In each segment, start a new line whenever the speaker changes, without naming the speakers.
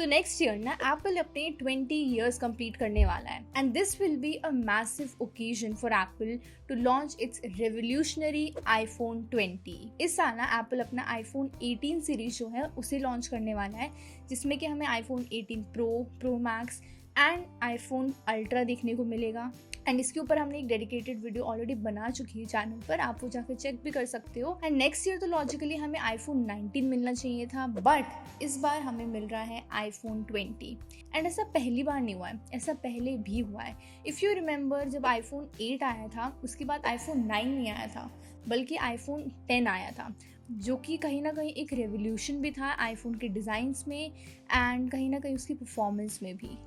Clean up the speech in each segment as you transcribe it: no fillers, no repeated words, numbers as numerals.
तो next year ना Apple अपने 20 ईयर्स कंप्लीट करने वाला है and this will be a massive occasion for Apple to launch its revolutionary iPhone 20। इस साल ना एप्पल अपना आईफोन 18 सीरीज जो है उसे लॉन्च करने वाला है, जिसमें कि हमें iPhone 18 pro max and iPhone ultra देखने को मिलेगा। एंड इसके ऊपर हमने एक डेडिकेटेड वीडियो ऑलरेडी बना चुकी है चैनल पर, आप वो जाकर चेक भी कर सकते हो। एंड नेक्स्ट ईयर तो लॉजिकली हमें आईफोन 19 मिलना चाहिए था, बट इस बार हमें मिल रहा है आईफोन 20। एंड ऐसा पहली बार नहीं हुआ है, ऐसा पहले भी हुआ है। इफ़ यू रिमेंबर, जब आईफोन 8 आया था उसके बाद आईफोन 9 नहीं आया था, बल्कि आईफोन 10 आया था, जो कि कहीं ना कहीं एक रेवोल्यूशन भी था आईफोन के डिज़ाइंस में एंड कहीं ना कहीं उसकी परफॉर्मेंस में भी।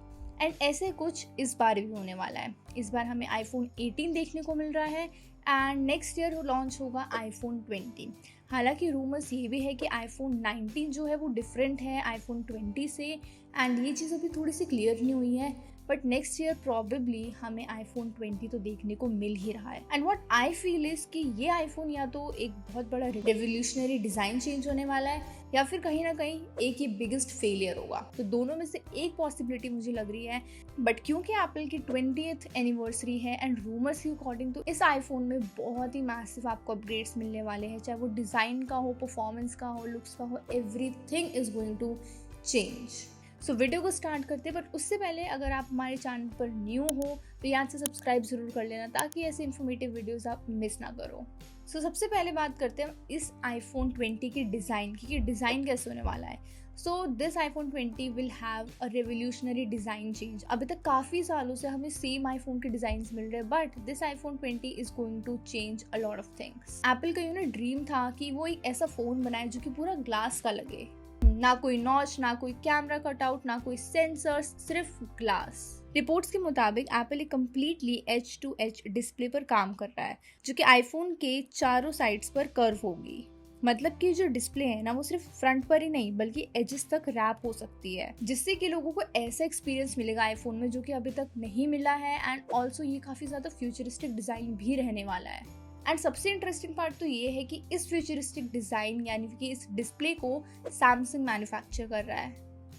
एंड ऐसे कुछ इस बार भी होने वाला है। इस बार हमें आईफोन 18 देखने को मिल रहा है एंड नेक्स्ट ईयर लॉन्च होगा आईफोन 20। हालांकि रूमर्स ये भी है कि आईफोन 19 जो है वो डिफरेंट है आईफोन 20 से, एंड ये चीज़ अभी थोड़ी सी क्लियर नहीं हुई है, बट नेक्स्ट ईयर प्रॉबेबली हमें आईफोन 20 तो देखने को मिल ही रहा है। And what I feel is कि ये आईफोन या तो एक बहुत बड़ा रेवोल्यूशनरी डिज़ाइन चेंज होने वाला है, या फिर कहीं ना कहीं एक ये बिगेस्ट फेलियर होगा। तो दोनों में से एक पॉसिबिलिटी मुझे लग रही है। बट क्योंकि एप्पल की 20th एनिवर्सरी है एंड रूमर्स के अकॉर्डिंग तो इस आईफोन में बहुत ही मैसिव आपको अपग्रेड्स मिलने वाले हैं, चाहे वो डिज़ाइन का हो, परफॉर्मेंस का हो, लुक्स का हो, everything is going to change. So video को स्टार्ट करते हैं, बट उससे पहले अगर आप हमारे चैनल पर न्यू हो तो यहाँ से सब्सक्राइब ज़रूर कर लेना, ताकि ऐसे इन्फॉर्मेटिव वीडियोस आप मिस ना करो। सो सबसे पहले बात करते हैं इस आईफोन 20 के डिज़ाइन की, कि डिज़ाइन कैसे होने वाला है। So this iPhone 20 will have a revolutionary design change. अभी तक काफ़ी सालों से हमें सेम आईफोन के डिज़ाइन मिल रहे हैं, but this iPhone 20 is going to change a lot of things. Apple का ड्रीम था कि वो एक ऐसा फ़ोन बनाए जो कि पूरा ग्लास का लगे, ना कोई नॉच, ना कोई कैमरा कटआउट, ना कोई सेंसर्स, सिर्फ ग्लास। रिपोर्ट्स के मुताबिक एप्पल एक completely edge to edge display पर काम कर रहा है, जो कि आईफोन के चारों साइड्स पर कर्व होगी। मतलब कि जो डिस्प्ले है ना वो सिर्फ फ्रंट पर ही नहीं बल्कि एजेस तक रैप हो सकती है, जिससे कि लोगों को ऐसा एक्सपीरियंस मिलेगा आईफोन में जो कि अभी तक नहीं मिला है। एंड ऑल्सो ये काफ़ी ज़्यादा फ्यूचरिस्टिक डिज़ाइन भी रहने वाला है। एंड सबसे इंटरेस्टिंग पार्ट तो ये है कि इस फ्यूचरिस्टिक डिज़ाइन यानी कि इस डिस्प्ले को सैमसंग मैन्युफैक्चर कर रहा है,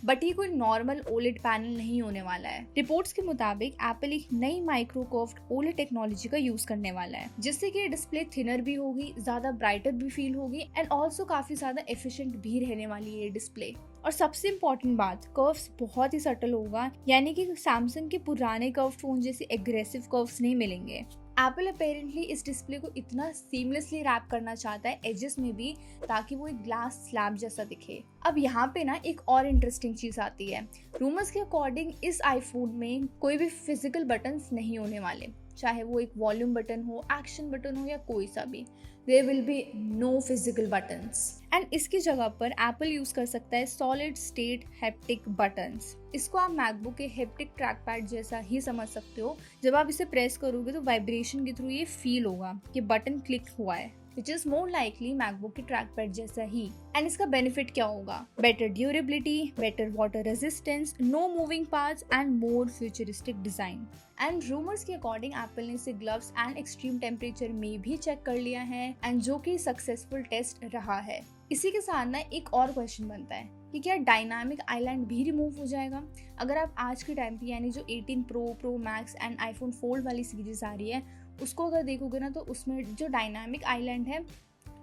बट ये कोई नॉर्मल ओलेड पैनल नहीं होने वाला है। रिपोर्ट्स के मुताबिक एप्पल एक नई माइक्रो कर्व्ड ओलेड टेक्नोलॉजी का यूज करने वाला है, जिससे कि डिस्प्ले थिनर भी होगी, ज्यादा ब्राइटर भी फील होगी एंड ऑल्सो काफी ज्यादा एफिशिएंट भी रहने वाली है ये डिस्प्ले। और सबसे इम्पोर्टेंट बात, कर्व्स बहुत ही सटल होगा, यानी कि सैमसंग के पुराने कर्व्ड फोन जैसे एग्रेसिव कर्व्स नहीं मिलेंगे। एप्पल अपेरेंटली इस डिस्प्ले को इतना सीमलेसली रैप करना चाहता है एजेस में भी, ताकि वो एक ग्लास स्लैब जैसा दिखे। अब यहाँ पे ना एक और इंटरेस्टिंग चीज़ आती है। रूमर्स के अकॉर्डिंग इस आईफोन में कोई भी फिजिकल बटन्स नहीं होने वाले, चाहे वो एक वॉल्यूम बटन हो, एक्शन बटन हो या कोई सा भी। There will be no physical buttons and इसकी जगह पर एप्पल यूज कर सकता है सॉलिड स्टेट हैप्टिक बटन्स। इसको आप मैकबुक के हैप्टिक ट्रैक पैड जैसा ही समझ सकते हो। जब आप इसे प्रेस करोगे तो वाइब्रेशन के थ्रू ये फील होगा कि बटन क्लिक हुआ है, which is more likely MacBook के ट्रैक पैड जैसा ही। एंड इसका बेनिफिट क्या होगा? Better durability, better water resistance, no moving parts and more futuristic design. And rumours के अकॉर्डिंग एप्पल ने इसे ग्लव्स एंड एक्सट्रीम टेम्परेचर में भी चेक कर लिया है एंड जो कि सक्सेसफुल टेस्ट रहा है। इसी के साथ ना एक और क्वेश्चन बनता है कि क्या डायनामिक आइलैंड भी रिमूव हो जाएगा? अगर आप आज के टाइम पे यानी जो 18 pro max and iPhone fold वाली सीरीज आ रही है उसको अगर देखोगे ना, तो उसमें जो डायनामिक आइलैंड है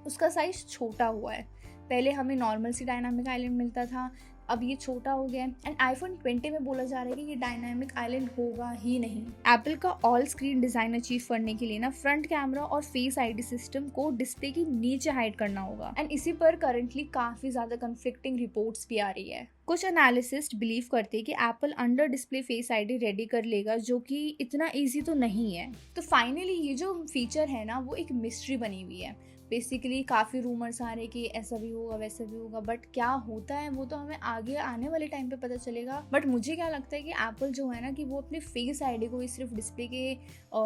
उसका साइज छोटा हुआ है। पहले हमें नॉर्मल सी डायनामिक आइलैंड मिलता था, अब ये छोटा हो गया है। एंड आईफोन 20 में बोला जा रहा है कि ये डायनामिक आइलैंड होगा ही नहीं। एप्पल का ऑल स्क्रीन डिजाइन अचीव करने के लिए ना फ्रंट कैमरा और फेस आईडी सिस्टम को डिस्प्ले के नीचे हाइड करना होगा एंड इसी पर करंटली काफी ज्यादा कन्फ्लिक्टिंग रिपोर्ट्स भी आ रही है। कुछ एनालिसिस्ट बिलीव करते हैं कि Apple under display face ID ready कर लेगा, जो कि इतना इजी तो नहीं है। तो फाइनली ये जो फीचर है ना वो एक मिस्ट्री बनी हुई है। बेसिकली काफ़ी रूमर्स आ रहे कि ऐसा भी होगा वैसा भी होगा, बट क्या होता है वो तो हमें आगे आने वाले टाइम पे पता चलेगा। बट मुझे क्या लगता है कि एप्पल जो है ना कि वो अपने फेस आईडी को ही सिर्फ डिस्प्ले के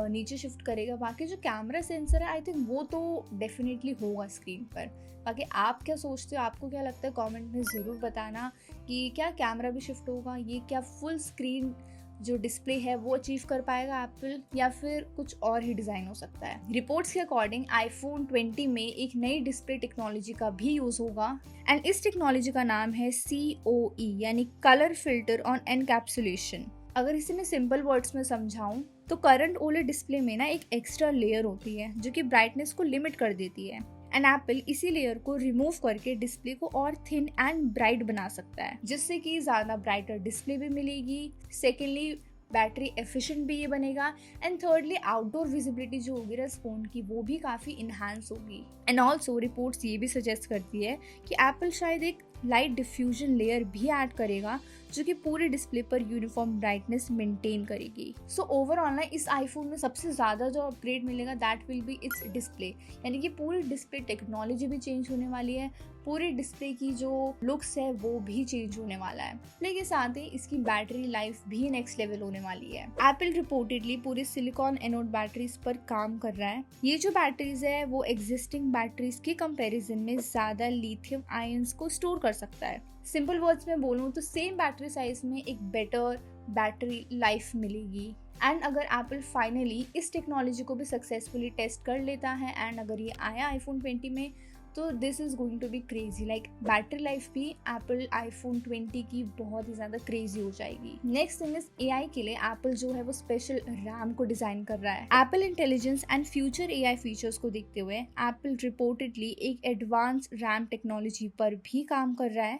नीचे शिफ्ट करेगा। बाकी जो कैमरा सेंसर है आई थिंक वो तो डेफिनेटली होगा स्क्रीन पर। बाकी आप क्या सोचते हो, आपको क्या लगता है, कमेंट में ज़रूर बताना कि क्या कैमरा भी शिफ्ट होगा, ये क्या फुल स्क्रीन जो डिस्प्ले है वो अचीव कर पाएगा एप्पल, या फिर कुछ और ही डिज़ाइन हो सकता है। रिपोर्ट्स के अकॉर्डिंग आईफोन 20 में एक नई डिस्प्ले टेक्नोलॉजी का भी यूज़ होगा एंड इस टेक्नोलॉजी का नाम है COE यानी कलर फिल्टर ऑन एनकैप्सुलेशन। अगर इसे मैं सिंपल वर्ड्स में समझाऊं तो करंट ओलेड डिस्प्ले में ना एक एक्स्ट्रा लेयर होती है जो कि ब्राइटनेस को लिमिट कर देती है एंड एप्पल इसी लेयर को रिमूव करके डिस्प्ले को और थिन एंड ब्राइट बना सकता है, जिससे कि ज़्यादा ब्राइटर डिस्प्ले भी मिलेगी। सेकेंडली बैटरी एफिशिएंट भी ये बनेगा एंड थर्डली आउटडोर विजिबिलिटी जो होगी ना इस फोन की वो भी काफ़ी इन्हांस होगी। एंड ऑल्सो रिपोर्ट्स ये भी सजेस्ट करती है कि एप्पल शायद एक लाइट डिफ्यूजन लेयर भी ऐड करेगा जो कि पूरे डिस्प्ले पर यूनिफॉर्म ब्राइटनेस मेंटेन करेगी। सो ओवरऑल ना इस आईफोन में सबसे ज़्यादा जो अपग्रेड मिलेगा that will be it's display, यानी कि पूरी डिस्प्ले टेक्नोलॉजी भी चेंज होने वाली है, पूरी डिस्प्ले की जो लुक्स है वो भी चेंज होने वाला है, लेकिन साथ ही इसकी बैटरी लाइफ भी नेक्स्ट लेवल होने वाली है। एप्पल रिपोर्टेडली पूरे सिलिकॉन एनोड बैटरीज पर काम कर रहा है। ये जो बैटरीज है वो एग्जिस्टिंग बैटरीज के कंपैरिजन में ज़्यादा लिथियम आयंस को स्टोर कर सकता है। सिंपल वर्ड्स में बोलूँ तो सेम बैटरी साइज में एक बेटर बैटरी लाइफ मिलेगी। एंड अगर एप्पल फाइनली इस टेक्नोलॉजी को भी सक्सेसफुली टेस्ट कर लेता है एंड अगर ये आया आईफोन 20 में तो this is going to be crazy, like battery life भी एप्पल आईफोन 20 की बहुत ही ज़्यादा क्रेजी हो जाएगी। नेक्स्ट थिंग इज AI के लिए एप्पल जो है वो स्पेशल रैम को डिज़ाइन कर रहा है। Apple intelligence and future AI features को देखते हुए एप्पल रिपोर्टेडली एक एडवांस रैम टेक्नोलॉजी पर भी काम कर रहा है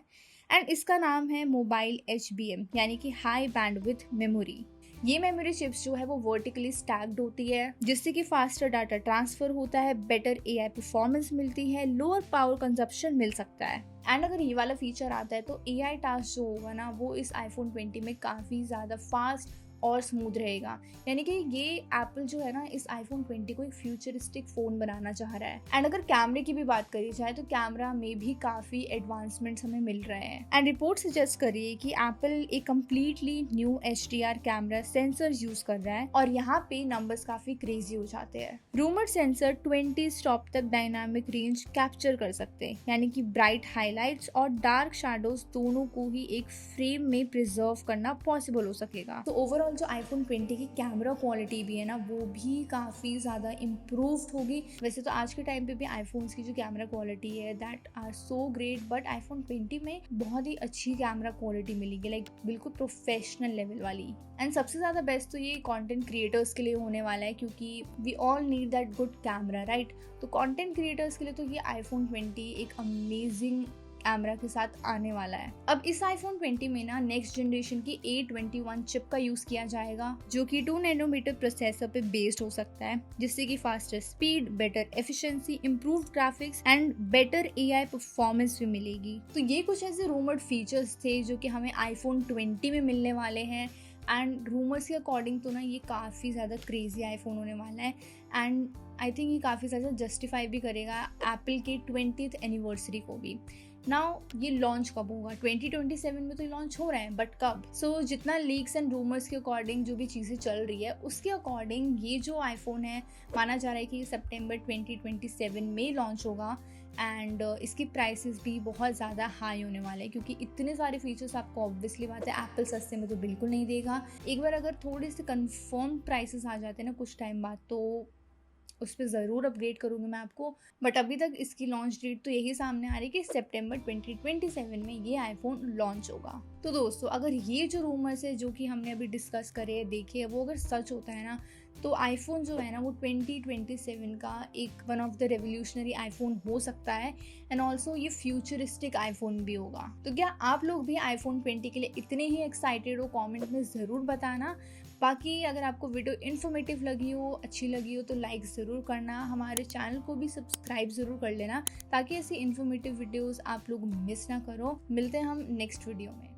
एंड इसका नाम है मोबाइल HBM यानी कि हाई बैंडविड्थ मेमोरी। ये मेमोरी चिप्स जो है वो वर्टिकली स्टैक्ड होती है जिससे कि फास्टर डाटा ट्रांसफर होता है, बेटर AI परफॉर्मेंस मिलती है, लोअर पावर कंजप्शन मिल सकता है। एंड अगर ये वाला फीचर आता है तो AI टास्क जो होगा ना वो इस आईफोन 20 में काफ़ी ज़्यादा फास्ट और स्मूथ रहेगा, यानी कि ये एप्पल जो है ना इस आईफोन 20 को एक फ्यूचरिस्टिक फ़ोन बनाना चाह रहा है। एंड अगर कैमरे की भी बात करी जाए तो कैमरा में भी काफ़ी एडवांसमेंट्स हमें मिल रहे हैं एंड रिपोर्ट सजेस्ट कर रही है कि एप्पल एक completely new HDR camera sensor use कर रहा है और यहाँ पे नंबर्स काफ़ी क्रेजी हो जाते हैं। रूमर सेंसर 20 स्टॉप तक डायनामिक रेंज कैप्चर कर सकते हैं, यानी कि ब्राइट हाईलाइट्स और डार्क शैडोज दोनों को ही एक फ्रेम में प्रिजर्व करना पॉसिबल हो सकेगा। तो ओवरऑल जो आईफोन 20 की कैमरा क्वालिटी भी है ना वो भी काफ़ी ज़्यादा इम्प्रूव्ड होगी। वैसे तो आज के टाइम पे भी आईफोन्स की जो कैमरा क्वालिटी है that are so great, but iPhone 20 में बहुत ही अच्छी कैमरा क्वालिटी मिलेगी, लाइक बिल्कुल प्रोफेशनल लेवल वाली। एंड सबसे ज़्यादा बेस्ट तो ये कंटेंट क्रिएटर्स के लिए होने वाला है क्योंकि we all need that good camera, right. तो कंटेंट क्रिएटर्स के लिए तो ये आईफोन 20 एक अमेजिंग कैमरा के साथ आने वाला है। अब इस आईफोन 20 में ना नेक्स्ट जनरेशन की A21 चिप का यूज किया जाएगा जो कि 2 नैनोमीटर प्रोसेसर पे बेस्ड हो सकता है, जिससे कि faster speed, better efficiency, improved graphics and better AI performance भी मिलेगी। तो ये कुछ ऐसे रूमर्ड फीचर्स थे जो कि हमें आईफोन 20 में मिलने वाले हैं एंड रूमर्स के अकॉर्डिंग तो ना ये काफ़ी ज़्यादा क्रेजी आईफोन होने वाला है एंड आई थिंक ये काफ़ी ज़्यादा जस्टिफाई भी करेगा एप्पल के 20th एनिवर्सरी को भी। नाउ ये लॉन्च कब होगा? 2027 में तो लॉन्च हो रहा है, बट कब? सो जितना लीक्स एंड रूमर्स के अकॉर्डिंग जो भी चीज़ें चल रही है उसके अकॉर्डिंग ये जो आईफोन है माना जा रहा है कि सितंबर 2027 में लॉन्च होगा एंड इसकी प्राइसेस भी बहुत ज़्यादा हाई होने वाले हैं क्योंकि इतने सारे फीचर्स आपको ऑब्वियसली बात है एप्पल सस्ते में तो बिल्कुल नहीं देगा। एक बार अगर थोड़े से कंफर्म प्राइसेस आ जाते हैं ना कुछ टाइम बाद तो उस पर ज़रूर अपग्रेड करूँगी मैं आपको, बट अभी तक इसकी लॉन्च डेट तो यही सामने आ रही है कि सितंबर 2027 में ये आईफोन लॉन्च होगा। तो दोस्तों अगर ये जो रूमर्स है जो कि हमने अभी डिस्कस करे देखे है वो अगर सच होता है ना तो आईफोन जो है ना वो 2027 का एक one of the revolutionary iPhone हो सकता है एंड ऑल्सो ये फ्यूचरिस्टिक आईफोन भी होगा। तो क्या आप लोग भी आईफोन 20 के लिए इतने ही एक्साइटेड हो? कमेंट में ज़रूर बताना। बाकी अगर आपको वीडियो इन्फॉर्मेटिव लगी हो, अच्छी लगी हो तो लाइक ज़रूर करना, हमारे चैनल को भी सब्सक्राइब ज़रूर कर लेना ताकि ऐसी इन्फॉर्मेटिव वीडियोस आप लोग मिस ना करो। मिलते हैं हम नेक्स्ट वीडियो में।